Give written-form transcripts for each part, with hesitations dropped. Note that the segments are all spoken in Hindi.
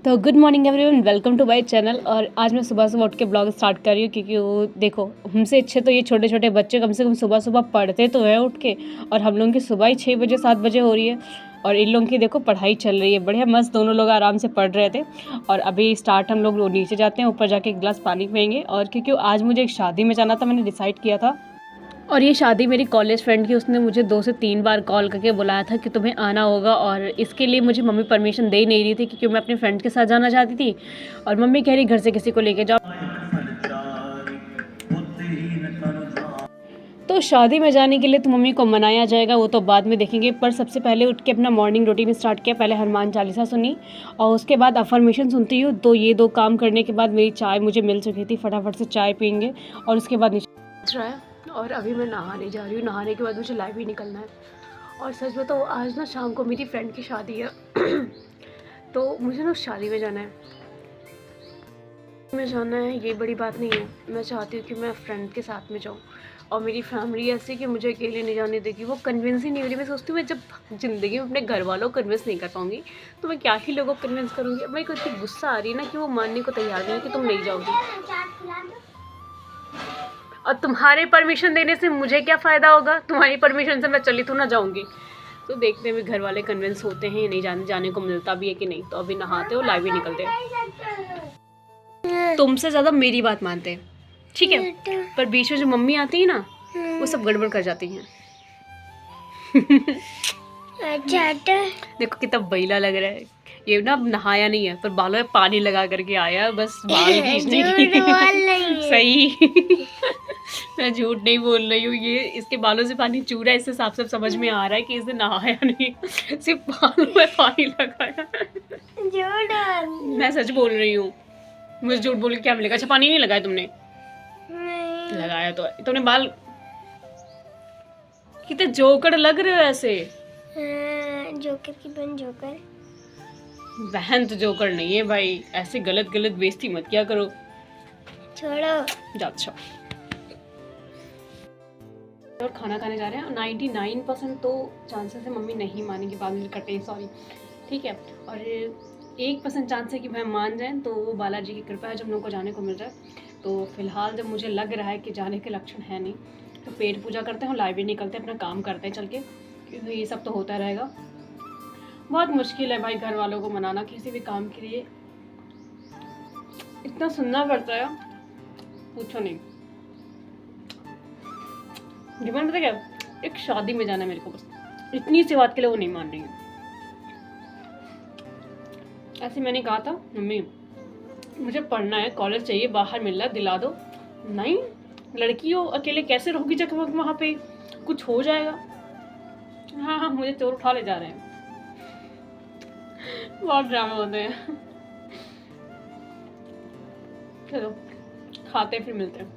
तो good morning everyone, welcome to my channel. और आज मैं सुबह सुबह उठ के ब्लॉग स्टार्ट कर रही हूँ क्योंकि वो देखो, हमसे अच्छे तो ये छोटे छोटे बच्चे कम से कम सुबह सुबह पढ़ते तो हैं उठ के, और हम लोगों की सुबह ही 6 बजे 7 बजे हो रही है। और इन लोगों की देखो पढ़ाई चल रही है बढ़िया मस्त, दोनों लोग आराम से पढ़ रहे थे। और अभी स्टार्ट हम लोग नीचे जाते हैं, ऊपर जाके एक गिलास पानी पियेंगे। और क्योंकि आज मुझे एक शादी में जाना था, मैंने डिसाइड किया था। और ये शादी मेरी कॉलेज फ्रेंड की, उसने मुझे 2 से 3 बार कॉल करके बुलाया था कि तुम्हें आना होगा। और इसके लिए मुझे मम्मी परमिशन दे नहीं रही थी क्योंकि मैं अपने फ्रेंड के साथ जाना चाहती थी। और मम्मी कह रही घर से किसी को लेके जाओ। तो शादी में जाने के लिए तो मम्मी को मनाया जाएगा, वो तो बाद में देखेंगे। पर सबसे पहले उठ के अपना मॉर्निंग रूटीन स्टार्ट किया। पहले हनुमान चालीसा सुनी और उसके बाद अफर्मेशन सुनती हूँ। तो ये 2 काम करने के बाद मेरी चाय मुझे मिल चुकी थी, फटाफट से चाय पियेंगे और उसके बाद और अभी मैं नहाने जा रही हूँ। नहाने के बाद मुझे लाइव ही निकलना है। और सच बताओ, आज ना शाम को मेरी फ्रेंड की शादी है तो मुझे ना उस शादी में जाना है। ये बड़ी बात नहीं है, मैं चाहती हूँ कि मैं फ्रेंड के साथ में जाऊँ। और मेरी फैमिली ऐसी कि मुझे अकेले नहीं जाने देगी, वो कन्विंस ही नहीं हो रही। मैं सोचती हूँ मैं जब ज़िंदगी में अपने घर वालों को कन्विंस नहीं कर पाऊँगी तो मैं क्या ही लोगों को कन्विंस करूँगी। मेरे को इतनी गुस्सा आ रही है ना कि वो मानने को तैयार नहीं है कि तुम नहीं जाओगी। और तुम्हारे परमिशन देने से मुझे क्या फ़ायदा होगा? तुम्हारी परमिशन से मैं चली तो ना जाऊँगी। तो देखते हैं घर वाले कन्विंस होते हैं या नहीं, जाने को मिलता भी है कि नहीं। तो अभी नहाते हो, लाइव ही निकलते हैं। तुमसे ज़्यादा मेरी बात मानते हैं, ठीक है? पर बीच में जो मम्मी आती है ना, वो सब गड़बड़ कर जाती हैं। देखो कितना बैला लग रहा है ये ना। नहाया नहीं है पर बालों में पानी लगा करके आया, बस बाल खींचने की। सही मैं झूठ नहीं बोल रही हूँ। ये इसके बालों से पानी चू रहा है, इससे साफ साफ समझ में आ रहा है कि इसने नहाया नहीं, सिर्फ बालों में पानी लगाया। मैं सच बोल रही हूँ, मुझे झूठ बोल के क्या मिलेगा? अच्छा पानी नहीं लगाया तुमने? लगाया तो तुमने बाल। कितने जोकर लग रहे हो ऐसे। जोकर की बहन जोकर। बहन तो जोकर नहीं है भाई, ऐसे गलत गलत बेइज्जती मत किया करो। छोड़ो जा अच्छा। और खाना खाने जा रहे हैं। 99% तो चांसेस है मम्मी नहीं मानेंगे, बाल कटे सॉरी, ठीक है। और 1% चांस है कि वह मान जाएं, तो वो बालाजी की कृपा है जब हम लोग को जाने को मिल रहा है। तो फिलहाल जब मुझे लग रहा है कि जाने के लक्षण है नहीं, तो पेट पूजा करते हैं, लाइव ही निकलते हैं, अपना काम करते हैं चल के, क्योंकि ये सब तो होता रहेगा। बहुत मुश्किल है भाई घर वालों को मनाना किसी भी काम के लिए, इतना सुनना पड़ता है पूछो नहीं। डिमांड पता क्या, एक शादी में जाना है मेरे को, बस इतनी सी बात के लिए वो नहीं मान रही है। ऐसे मैंने कहा था मम्मी मुझे पढ़ना है, कॉलेज चाहिए, बाहर मिल रहा है, दिला दो। नहीं, लड़की हो अकेले कैसे रहोगी जब वहाँ पे कुछ हो जाएगा। हाँ हाँ मुझे चोर उठा ले जा रहे हैं। बहुत ड्रामा होते हैं। चलो खाते फिर मिलते हैं।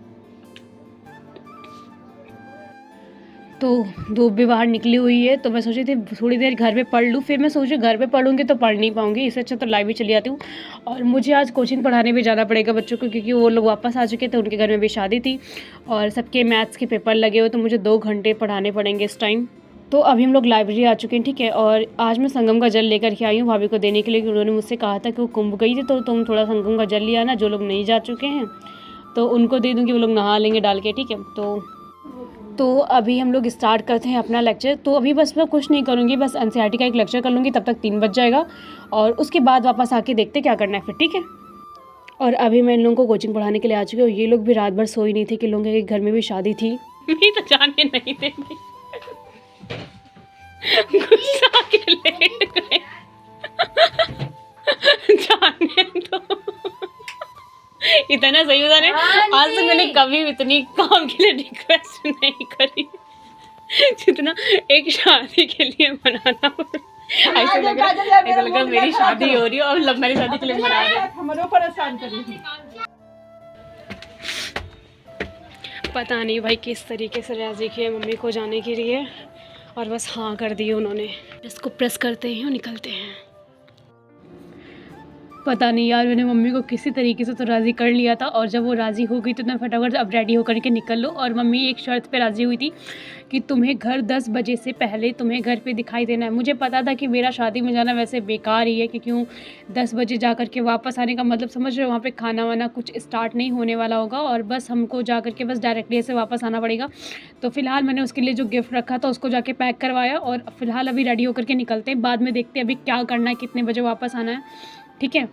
तो धूप भी बाहर निकली हुई है, तो मैं सोची थी थोड़ी देर घर पे पढ़ लूँ। फिर मैं सोची घर पे पढ़ूंगी तो पढ़ नहीं पाऊंगी, इससे अच्छा तो लाइव ही चली जाती हूँ। और मुझे आज कोचिंग पढ़ाने भी जाना पड़ेगा बच्चों को, क्योंकि वो लोग वापस आ चुके थे, उनके घर में भी शादी थी और सबके मैथ्स के पेपर लगे हुए, तो मुझे 2 घंटे पढ़ाने पड़ेंगे इस टाइम। तो अभी हम लोग लाइब्रेरी आ चुके हैं, ठीक है। और आज मैं संगम का जल लेकर के आई हूँ भाभी को देने के लिए, क्योंकि उन्होंने मुझसे कहा था कि वो कुंभ गई थी, तो तुम थोड़ा संगम का जल लिया ना, जो लोग नहीं जा चुके हैं तो उनको दे दूँगी, वो लोग नहा लेंगे डाल के, ठीक है। तो अभी हम लोग स्टार्ट करते हैं अपना लेक्चर। तो अभी बस मैं कुछ नहीं करूँगी, बस एनसीईआरटी का एक लेक्चर कर लूँगी, तब तक 3 बज जाएगा। और उसके बाद वापस आके देखते क्या करना है फिर, ठीक है। और अभी मैं इन लोगों को कोचिंग पढ़ाने के लिए आ चुकी हूँ। ये लोग भी रात भर सोई नहीं थे कि लोगों के घर में भी शादी थी। नहीं तो जाने नहीं दे गुस्सा के लेट गए। जाने दो, इतना सही होता है। आज तक मैंने कभी इतनी काम के लिए रिक्वेस्ट नहीं करी जितना एक शादी के लिए मनाना पड़ा। ऐसा लगा मेरी शादी हो रही है और लव मैरिज शादी के लिए मना रहे हैं। हमारे परेशान कर रही। पता नहीं भाई किस तरीके से राजी किए मम्मी को जाने के लिए, और बस हाँ कर दी उन्होंने। इसको प्रेस करते ही निकलते हैं। पता नहीं यार, मैंने मम्मी को किसी तरीके से तो राज़ी कर लिया था, और जब वो राज़ी हो गई तो मैं फटाफट से अब रेडी होकर के निकल लो। और मम्मी एक शर्त पे राज़ी हुई थी कि तुम्हें घर 10 बजे से पहले तुम्हें घर पे दिखाई देना है। मुझे पता था कि मेरा शादी में जाना वैसे बेकार ही है, कि क्यों 10 बजे जा कर के वापस आने का मतलब समझ रहे हो, वहाँ पे खाना वाना कुछ स्टार्ट नहीं होने वाला होगा, और बस हमको जा कर के बस डायरेक्टली ऐसे वापस आना पड़ेगा। तो फ़िलहाल मैंने उसके लिए जो गिफ्ट रखा था उसको जाके पैक करवाया, और फ़िलहाल अभी रेडी होकर के निकलते हैं। बाद में देखते हैं अभी क्या करना है, कितने बजे वापस आना है, ठीक है।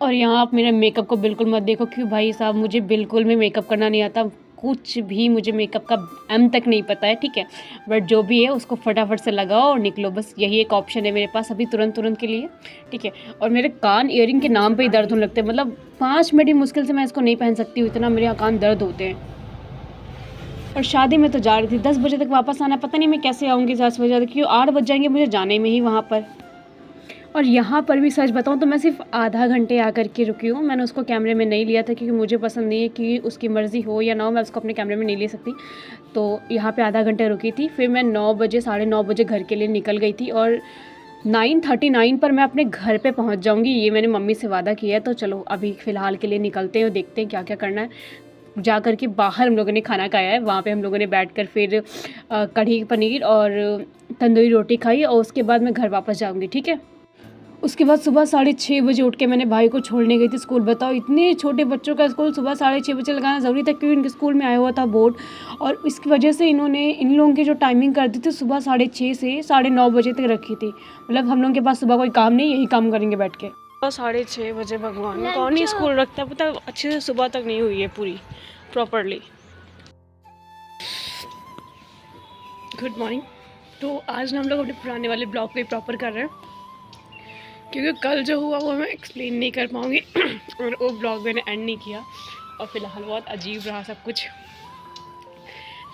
और यहाँ आप मेरे मेकअप को बिल्कुल मत देखो, क्योंकि भाई साहब मुझे बिल्कुल भी मेकअप करना नहीं आता, कुछ भी मुझे मेकअप का एम तक नहीं पता है, ठीक है। बट जो भी है उसको फटाफट से लगाओ और निकलो, बस यही एक ऑप्शन है मेरे पास अभी तुरंत के लिए, ठीक है। और मेरे कान ईयरिंग के नाम पे ही दर्द होने लगते हैं, मतलब 5 मिनट ही मुश्किल से मैं इसको नहीं पहन सकती हूँ, इतना मेरे यहाँ कान दर्द होते हैं। और शादी में तो जा रही थी, 10 बजे तक वापस आना, पता नहीं मैं कैसे आऊँगी 10 बजे तक, क्योंकि 8 बज जाएंगे मुझे जाने में ही वहाँ पर। और यहाँ पर भी सच बताऊँ तो मैं सिर्फ आधा घंटे आकर के रुकी हूँ। मैंने उसको कैमरे में नहीं लिया था, क्योंकि मुझे पसंद नहीं है कि उसकी मर्ज़ी हो या ना हो, मैं उसको अपने कैमरे में नहीं ले सकती। तो यहाँ पे आधा घंटे रुकी थी, फिर मैं 9 बजे 9:30 बजे घर के लिए निकल गई थी, और 9:39 पर मैं अपने घर पे पहुँच जाऊँगी, ये मैंने मम्मी से वादा किया है। तो चलो अभी फ़िलहाल के लिए निकलते हैं और देखते हैं क्या क्या करना है। जा कर के बाहर हम लोगों ने खाना खाया है, वहाँ पे हम लोगों ने बैठकर फिर कढ़ी पनीर और तंदूरी रोटी खाई, और उसके बाद मैं घर वापस जाऊँगी, ठीक है। उसके बाद सुबह 6:30 बजे उठ के मैंने भाई को छोड़ने गई थी स्कूल। बताओ, इतने छोटे बच्चों का स्कूल सुबह 6:30 बजे लगाना ज़रूरी था, क्योंकि इनके स्कूल में आया हुआ था बोर्ड, और इसकी वजह से इन्होंने इन लोगों की जो टाइमिंग कर दी थी सुबह 6:30 से 9:30 बजे तक रखी थी। मतलब हम लोगों के पास सुबह कोई काम नहीं, यही काम करेंगे बैठ के। 6:30 बजे भगवान कौन ही स्कूल रखता है, पता अच्छे से सुबह तक नहीं हुई है पूरी प्रॉपरली। Good morning. तो आज ना हम लोग अपने पुराने वाले ब्लॉग को प्रॉपर कर रहे हैं, क्योंकि कल जो हुआ वो मैं एक्सप्लेन नहीं कर पाऊँगी और वो ब्लॉग मैंने एंड नहीं किया, और फ़िलहाल बहुत अजीब रहा सब कुछ।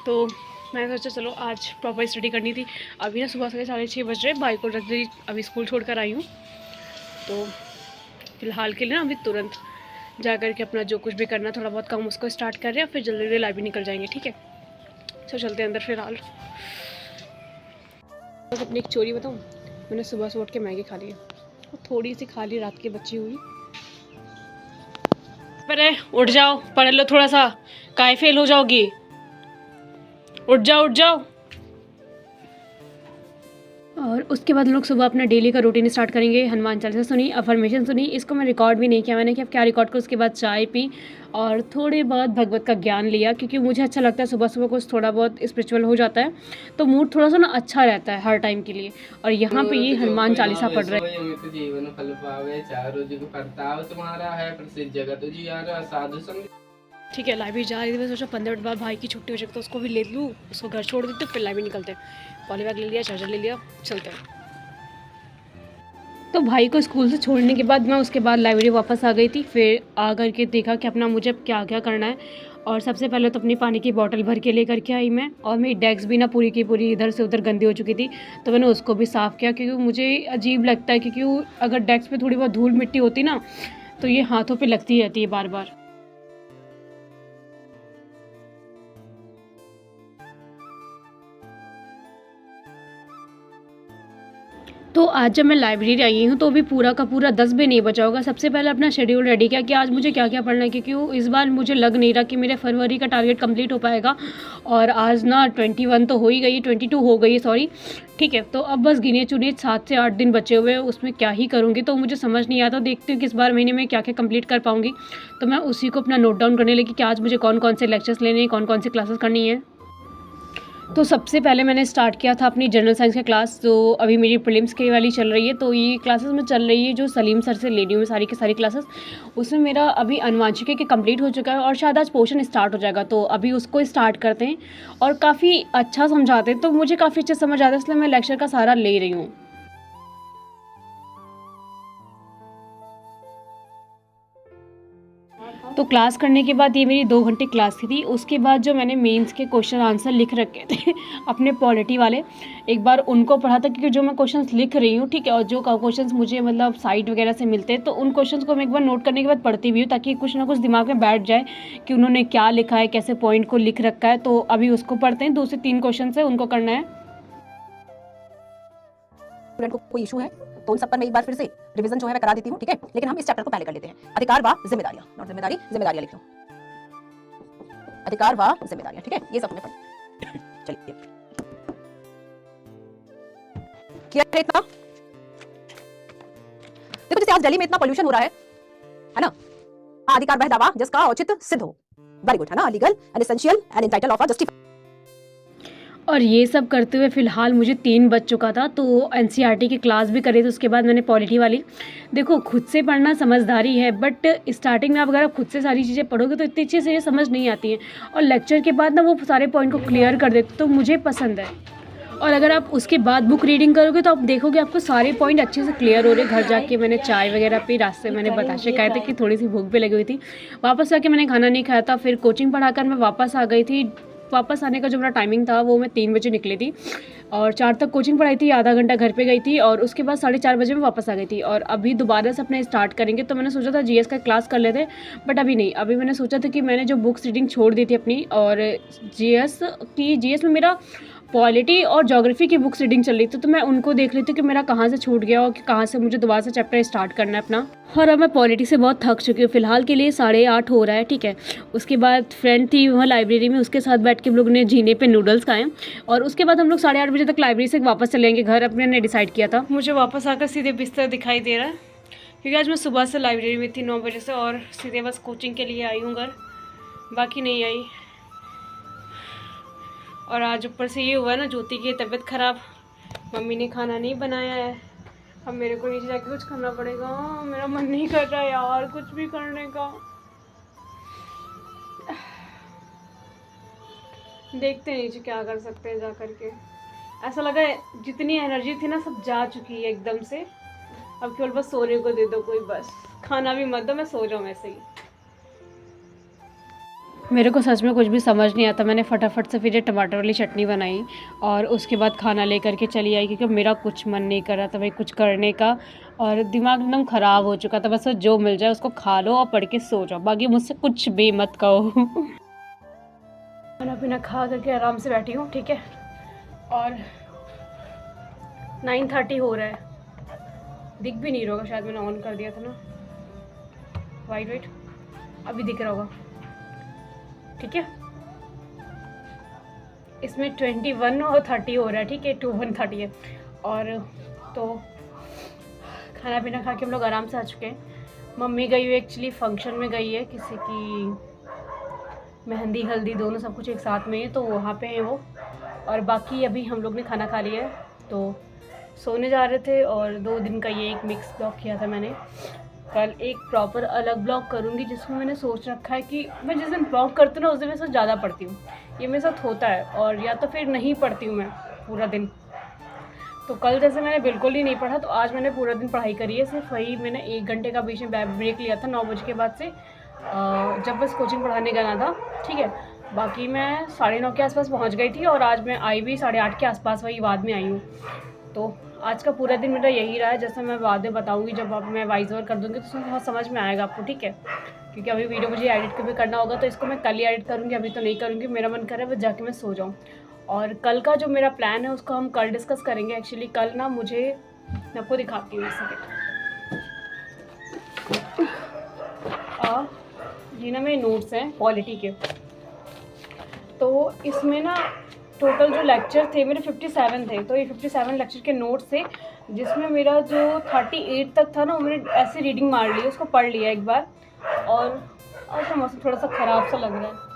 तो मैंने सोचा चलो आज प्रॉपर स्टडी करनी थी। अभी ना सुबह 6:30 बज रहे, भाई को रख दी, अभी स्कूल छोड़ कर आई हूँ। तो फ़िलहाल के लिए ना अभी तुरंत जा कर के अपना जो कुछ भी करना थोड़ा बहुत काम उसको स्टार्ट कर रहे हैं, फिर जल्दी जल्दी लाइब्रेरी निकल जाएंगे, ठीक है। तो चलते हैं अंदर फ़िलहाल। बस अपनी एक चोरी बताऊँ, मैंने सुबह से उठ के मैगी खा ली है, थोड़ी सी खा ली रात की बची हुई। पर उठ जाओ, पढ़ लो थोड़ा सा, काहे फेल हो जाओगी, उठ जाओ उठ जाओ। और उसके बाद लोग सुबह अपना डेली का रूटीन स्टार्ट करेंगे। हनुमान चालीसा सुनी, अफर्मेशन सुनी, इसको मैं रिकॉर्ड भी नहीं किया मैंने कि अब क्या रिकॉर्ड करूँ। उसके बाद चाय पी और थोड़े बहुत भगवत का ज्ञान लिया, क्योंकि मुझे अच्छा लगता है सुबह सुबह कुछ थोड़ा बहुत स्पिरिचुअल हो जाता है, तो मूड थोड़ा सा ना अच्छा रहता है हर टाइम के लिए। और यहाँ पे ये हनुमान चालीसा पढ़ रहे हैं। जीवन फल पावे, चारों जुग परताव तुम्हारा है, प्रसिद्ध जगत जियारा, साधु संग। ठीक है, लाइब्रेरी जा रही थी, मैं सोचा 15 मिनट बाद भाई की छुट्टी हो जाए तो उसको भी ले लूँ, उसको घर छोड़ देते, फिर लाइब्रेरी निकलते हैं। पॉली बैग ले लिया, चार्जर ले लिया, चलते हैं। तो भाई को स्कूल से छोड़ने के बाद मैं उसके बाद लाइब्रेरी वापस आ गई थी। फिर आ कर के देखा कि अपना मुझे क्या क्या करना है, और सबसे पहले तो अपनी पानी की बोतल भर के लेकर के आई मैं। और मेरी डेस्क भी ना पूरी की पूरी इधर से उधर गंदी हो चुकी थी, तो मैंने उसको भी साफ़ किया, क्योंकि मुझे अजीब लगता है, क्योंकि अगर डेस्क पे थोड़ी बहुत धूल मिट्टी होती ना तो ये हाथों पे लगती रहती है बार बार। तो आज जब मैं लाइब्रेरी आई हूँ तो अभी पूरा का पूरा 10 भी नहीं बचा होगा। सबसे पहले अपना शेड्यूल रेडी किया कि आज मुझे क्या क्या पढ़ना है, क्योंकि इस बार मुझे लग नहीं रहा कि मेरे फरवरी का टारगेट कंप्लीट हो पाएगा। और आज ना 21 तो हो ही गई, 22 हो गई सॉरी, ठीक है। तो अब बस गिने चुने 7 से 8 दिन बचे हुए हैं, उसमें क्या ही करूँगी तो मुझे समझ नहीं आता। देखती हूँ कि इस बार महीने में क्या क्या कंप्लीट कर पाऊँगी, तो मैं उसी को अपना नोट डाउन करने लगी कि आज मुझे कौन कौन से लेक्चर्स लेने हैं, कौन कौन सी क्लासेस करनी है। तो सबसे पहले मैंने स्टार्ट किया था अपनी जनरल साइंस की क्लास, जो अभी मेरी प्रीलिम्स की वाली चल रही है। तो ये क्लासेस में चल रही है जो सलीम सर से ले रही हूँ मैं सारी की सारी क्लासेस। उसमें मेरा अभी अनुवांशिकी के कंप्लीट हो चुका है, और शायद आज पोर्शन स्टार्ट हो जाएगा, तो अभी उसको स्टार्ट करते हैं। और काफ़ी अच्छा समझाते हैं, तो मुझे काफ़ी अच्छा समझ आता है, इसलिए मैं लेक्चर का सहारा ले रही हूँ। तो क्लास करने के बाद ये मेरी 2 घंटे क्लास की थी। उसके बाद जो मैंने मेंस के क्वेश्चन आंसर लिख रखे थे अपने पॉलिटी वाले, एक बार उनको पढ़ा था, क्योंकि जो मैं क्वेश्चंस लिख रही हूँ, ठीक है, और जो क्वेश्चंस मुझे मतलब साइट वगैरह से मिलते हैं, तो उन क्वेश्चंस को मैं एक बार नोट करने के बाद पढ़ती भी हूँ, ताकि कुछ ना कुछ दिमाग में बैठ जाए कि उन्होंने क्या लिखा है, कैसे पॉइंट को लिख रखा है। तो अभी उसको पढ़ते हैं, 2 से 3 क्वेश्चन है उनको करना है। स्टूडेंट को कोई इशू है तो उन सब पर मैं एक बार फिर से रिवीजन जो है मैं करा देती हूँ, ठीक है। लेकिन हम इस चैप्टर को पहले कर लेते हैं। अधिकार व जिम्मेदारियां, नॉट जिम्मेदारी, जिम्मेदारियां लिख लो, अधिकार व जिम्मेदारियां, ठीक है। ये सब हमने पढ़ा। चलिए किया है इतना। देखो जैसे आज दिल्ली में इतना पोल्यूशन हो रहा है ना, अधिकार वह दावा जिसका औचित्य सिद्ध हो, वेरी गुड, है ना, legal and essential and entitle of a justified. और ये सब करते हुए फ़िलहाल मुझे 3 बज चुका था, तो एनसीईआरटी की क्लास भी करी थी, उसके बाद मैंने पॉलिटी वाली। देखो खुद से पढ़ना समझदारी है, बट स्टार्टिंग में आप अगर आप खुद से सारी चीज़ें पढ़ोगे तो इतनी अच्छे से ये समझ नहीं आती हैं, और लेक्चर के बाद ना वो सारे पॉइंट को क्लियर कर देते, तो मुझे पसंद है। और अगर आप उसके बाद बुक रीडिंग करोगे तो आप देखोगे आपको सारे पॉइंट अच्छे से क्लियर हो रहे। घर जाके मैंने चाय वगैरह पी, रास्ते मैंने बताशे खाए थे कि थोड़ी सी भूख भी लगी हुई थी। वापस आके मैंने खाना नहीं खाया था, फिर कोचिंग पढ़ाकर मैं वापस आ गई थी। वापस आने का जो मेरा टाइमिंग था वो मैं 3 बजे निकली थी, और 4 तक कोचिंग पढ़ाई थी, आधा घंटा घर पे गई थी, और उसके बाद 4:30 बजे मैं वापस आ गई थी। और अभी दोबारा से अपना स्टार्ट करेंगे, तो मैंने सोचा था जीएस का क्लास कर लेते, बट अभी नहीं। अभी मैंने सोचा था कि मैंने जो बुक्स रीडिंग छोड़ दी थी अपनी, और जीएस में मेरा पॉलिटी और ज्योग्राफी की बुक्स रीडिंग चल रही थी, तो मैं उनको देख रही थी कि मेरा कहाँ से छूट गया और कि कहाँ से मुझे दोबारा से चैप्टर स्टार्ट करना है अपना। और अब मैं पॉलिटी से बहुत थक चुकी हूँ। फिलहाल के लिए 8:30 हो रहा है, ठीक है। उसके बाद फ्रेंड थी वहाँ लाइब्रेरी में, उसके साथ बैठ के हम लोग ने जीने पे नूडल्स खाए, और उसके बाद हम लोग 8:30 बजे तक लाइब्रेरी से वापस चलेंगे घर, अपने ने डिसाइड किया था। मुझे वापस आकर सीधे बिस्तर दिखाई दे रहा है, क्योंकि आज मैं सुबह से लाइब्रेरी में थी 9 बजे से, और सीधे बस कोचिंग के लिए आई हूँ घर, बाकी नहीं आई। और आज ऊपर से ये हुआ ना, ज्योति की तबीयत ख़राब, मम्मी ने खाना नहीं बनाया है, अब मेरे को नीचे जाके कुछ करना पड़ेगा। मेरा मन नहीं कर रहा यार कुछ भी करने का। देखते हैं नीचे क्या कर सकते हैं जा करके। ऐसा लगा जितनी एनर्जी थी ना सब जा चुकी है एकदम से, अब केवल बस सोने को दे दो कोई, बस खाना भी मत दो, मैं सो जाऊँ ऐसे ही। मेरे को सच में कुछ भी समझ नहीं आता। मैंने फटाफट से फिर ये टमाटर वाली चटनी बनाई और उसके बाद खाना लेकर के चली आई, क्योंकि मेरा कुछ मन नहीं कर रहा था भाई कुछ करने का, और दिमाग एकदम ख़राब हो चुका था। बस जो मिल जाए उसको खा लो और पढ़ के सो जाओ, बाकी मुझसे कुछ भी मत कहो। खाना पीना खा करके आराम से बैठी हूँ, ठीक है। और 9:30 हो रहा है, दिख भी नहीं रहा होगा, शायद मैंने ऑन कर दिया था ना। वाइट अभी दिख रहा होगा, ठीक है। इसमें 21 और 30 हो रहा है, ठीक है, 21:30 है। और तो खाना पीना खा के हम लोग आराम से आ चुके हैं। मम्मी गई हुई एक्चुअली फंक्शन में गई है, किसी की मेहंदी हल्दी दोनों सब कुछ एक साथ में है, तो वहाँ पे है वो। और बाकी अभी हम लोग ने खाना खा लिया है, तो सोने जा रहे थे। और 2 दिन का ये एक मिक्स ब्लॉग किया था मैंने। कल एक प्रॉपर अलग ब्लॉग करूँगी, जिसमें मैंने सोच रखा है कि मैं जिस दिन ब्लॉग करती हूँ ना उस दिन मैं सबसे ज़्यादा पढ़ती हूँ। ये मेरे साथ होता है, और या तो फिर नहीं पढ़ती हूँ मैं पूरा दिन। तो कल जैसे मैंने बिल्कुल ही नहीं पढ़ा, तो आज मैंने पूरा दिन पढ़ाई करी है। सिर्फ वही मैंने 1 घंटे का बीच में ब्रेक लिया था 9 बजे के बाद से, जब बस कोचिंग पढ़ाने जाना था, ठीक है। बाकी मैं 9:30 के आसपास पहुँच गई थी, और आज मैं आई भी 8:30 के आसपास, वही बाद में आई हूँ। तो आज का पूरा दिन मेरा यही रहा है, जैसे मैं बाद में बताऊंगी जब अब मैं वॉइस ओवर कर दूंगी तो उसमें बहुत समझ में आएगा आपको, ठीक है। क्योंकि अभी वीडियो मुझे एडिट भी करना होगा, तो इसको मैं कल ही एडिट करूँगी, अभी तो नहीं करूँगी। मेरा मन कर रहा है बस जाके मैं सो जाऊँ। और कल का जो मेरा प्लान है उसको हम कल डिस्कस करेंगे। एक्चुअली कल ना मैं आपको दिखाती हूँ इस ये ना मेरे नोट्स हैं पॉलिटी के। तो इसमें ना टोटल जो लेक्चर थे मेरे 57 थे, तो ये 57 लेक्चर के नोट्स थे, जिसमें मेरा जो 38 तक था ना वो मैंने ऐसे रीडिंग मार ली, उसको पढ़ लिया एक बार। और आज मौसम थोड़ा सा ख़राब सा लग रहा है।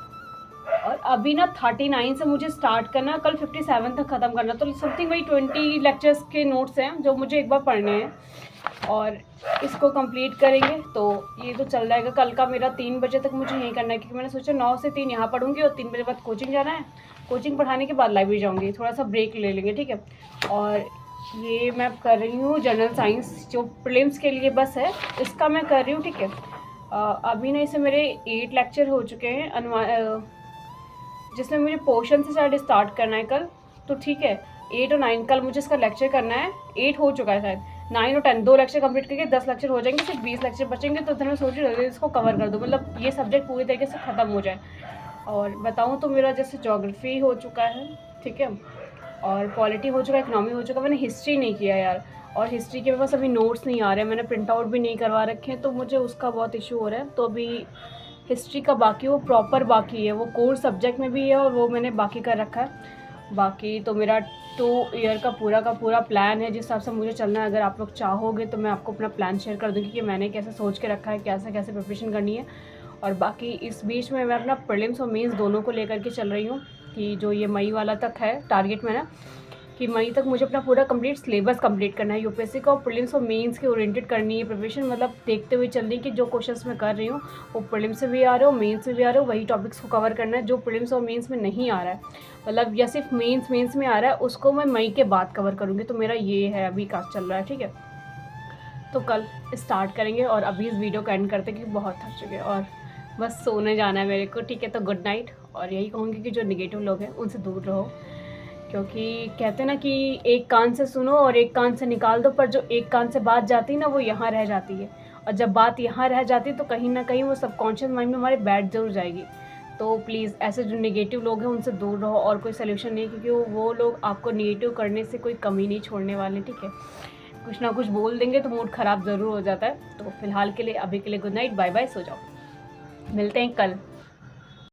और अभी ना 39 से मुझे स्टार्ट करना, कल 57 तक ख़त्म करना, तो समथिंग वही 20 लेक्चर्स के नोट्स हैं जो मुझे एक बार पढ़ने हैं, और इसको कंप्लीट करेंगे। तो ये तो चल जाएगा। कल का मेरा 3 बजे तक मुझे यही करना है, क्योंकि मैंने सोचा 9 से 3 यहाँ पढ़ूंगी और 3 बजे बाद कोचिंग जाना है। कोचिंग पढ़ाने के बाद लाइब्रेरी जाऊंगी, थोड़ा सा ब्रेक ले लेंगे, ठीक है। और ये मैं कर रही हूँ जनरल साइंस, जो प्रीलिम्स के लिए बस है, इसका मैं कर रही हूँ, ठीक है। अभी ना इसे मेरे 8 लेक्चर हो चुके हैं, जिसमें मुझे पोर्शन से शायद स्टार्ट करना है कल, तो ठीक है। 8 और 9 कल मुझे इसका लेक्चर करना है। 8 हो चुका है शायद, 9 और 10 2 लेक्चर कंप्लीट करके 10 लेक्चर हो जाएंगे, सिर्फ 20 लेक्चर बचेंगे। तो फिर मैं सोच रही हूँ इसको कवर कर दूँ, मतलब ये सब्जेक्ट पूरी तरीके से ख़त्म हो जाए। और बताऊँ तो मेरा जैसे ज्योग्राफी हो चुका है, ठीक है, और पॉलिटी हो चुका है, इकनॉमी हो चुका है, मैंने हिस्ट्री नहीं किया यार। और हिस्ट्री के मेरे पास अभी नोट्स नहीं आ रहे हैं, मैंने प्रिंट आउट भी नहीं करवा रखे हैं, तो मुझे उसका बहुत इशू हो रहा है। तो अभी हिस्ट्री का बाकी वो प्रॉपर बाकी है, वो कोर सब्जेक्ट में भी है और वो मैंने बाकी कर रखा है। बाकी तो मेरा 2 ईयर का पूरा प्लान है जिस हिसाब से मुझे चलना है। अगर आप लोग चाहोगे तो मैं आपको अपना प्लान शेयर कर दूँगी कि मैंने कैसे सोच के रखा है, कैसे कैसे प्रिपरेशन करनी है। और बाकी इस बीच में मैं अपना प्रीलिम्स और मेंस दोनों को लेकर के चल रही हूँ कि जो ये मई वाला तक है टारगेट में ना, कि मई तक मुझे अपना पूरा कंप्लीट सिलेबस कंप्लीट करना है यूपीएससी का, और प्रीलिम्स और मेंस की ओरिएंटेड करनी है प्रिपरेशन। मतलब देखते हुए चल रही है कि जो क्वेश्चंस मैं कर रही हूँ वो प्रीलिम्स से भी आ रहे हो, मेंस में भी आ रहे हो, वही टॉपिक्स को कवर करना है जो प्रीलिम्स और मेंस में नहीं आ रहा है, मतलब या सिर्फ मेंस में आ रहा है उसको मैं मई के बाद कवर करूँगी। तो मेरा ये है अभी कास्ट चल रहा है, ठीक है। तो कल स्टार्ट करेंगे और अभी इस वीडियो का एंड करते हैं क्योंकि बहुत थक चुके हैं और बस सोने जाना है मेरे को, ठीक है। तो गुड नाइट। और यही कहूँगी कि जो निगेटिव लोग हैं उनसे दूर रहो, क्योंकि कहते हैं ना कि एक कान से सुनो और एक कान से निकाल दो, पर जो एक कान से बात जाती है ना वो यहाँ रह जाती है, और जब बात यहाँ रह जाती है तो कहीं ना कहीं वो सबकॉन्शियस माइंड में हमारे बैठ जरूर जाएगी। तो प्लीज़ ऐसे जो नेगेटिव लोग हैं उनसे दूर रहो, और कोई सोल्यूशन नहीं, क्योंकि वो लोग आपको नेगेटिव करने से कोई कमी नहीं छोड़ने वाले, ठीक है। कुछ ना कुछ बोल देंगे तो मूड ख़राब ज़रूर हो जाता है। तो फिलहाल के लिए अभी के लिए गुड नाइट, बाय बाय, सो जाओ, मिलते हैं कल।